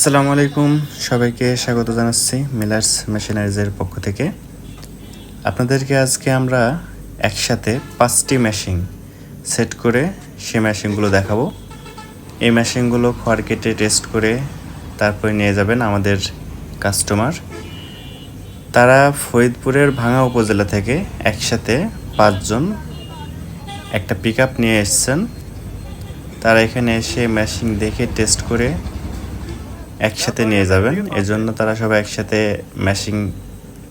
আসসালামু আলাইকুম, সবাইকে স্বাগত জানাচ্ছি মিলার্স মেশিনারিজের পক্ষ থেকে। আপনাদেরকে আজকে আমরা একসাথে 5টি মেশিন সেট করে সেই মেশিনগুলো দেখাবো। এই মেশিনগুলো খড় কেটে টেস্ট করে তারপরে নিয়ে যাবেন আমাদের কাস্টমার। তারা ফরিদপুরের ভাঙা উপজেলা থেকে একসাথে 5 জন একটা পিকআপ নিয়ে এসেছেন। তারা এখানে এসে মেশিন দেখে টেস্ট করে একসাথে নিয়ে যাবেন, এজন্য তারা সবাই একসাথে মেশিন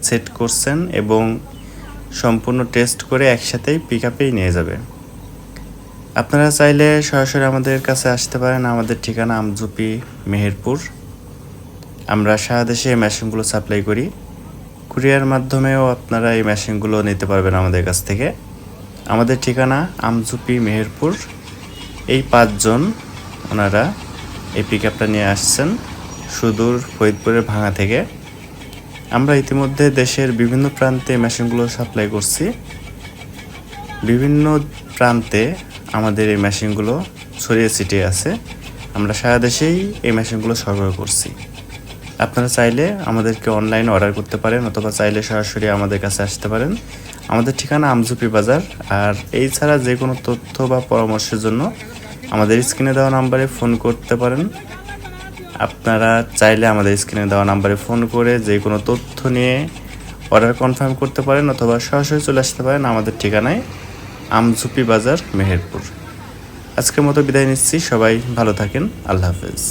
সেট করছেন এবং সম্পূর্ণ টেস্ট করে একসাথেই পিকআপেই নিয়ে যাবে। আপনারা চাইলে সরাসরি আমাদের কাছে আসতে পারেন। আমাদের ঠিকানা আমজুপি, মেহেরপুর। আমরা সারা দেশে এই মেশিনগুলো সাপ্লাই করি। কুরিয়ার মাধ্যমেও আপনারা এই মেশিনগুলো নিতে পারবেন আমাদের কাছ থেকে। আমাদের ঠিকানা আমজুপি, মেহেরপুর। এই 5 জন ওনারা এই পিকআপটা নিয়ে আসছেন সুদূর ফরিদপুরের ভাঙা থেকে। আমরা ইতিমধ্যে দেশের বিভিন্ন প্রান্তে মেশিনগুলো সাপ্লাই করছি। বিভিন্ন প্রান্তে আমাদের এই মেশিনগুলো ছড়িয়ে ছিটিয়ে আছে। আমরা সারা দেশেই এই মেশিনগুলো সরবরাহ করছি। আপনারা চাইলে আমাদেরকে অনলাইনে অর্ডার করতে পারেন অথবা চাইলে সরাসরি আমাদের কাছে আসতে পারেন। আমাদের ঠিকানা আমজুপি বাজার। আর এই ছাড়া যে কোনো তথ্য বা পরামর্শের জন্য আমাদের স্ক্রিনে দেওয়া নাম্বারে ফোন করতে পারেন। আপনারা চাইলে আমাদের স্ক্রিনে দেওয়া নাম্বারে ফোন করে যে কোনো তথ্য নিয়ে অর্ডার কনফার্ম করতে পারেন অথবা সরাসরি চলে আসতে পারেন আমাদের ঠিকানায় আমজুপি বাজার, মেহেরপুর। আজকের মতো বিদায় নিচ্ছি। সবাই ভালো থাকেন। আল্লাহ হাফেজ।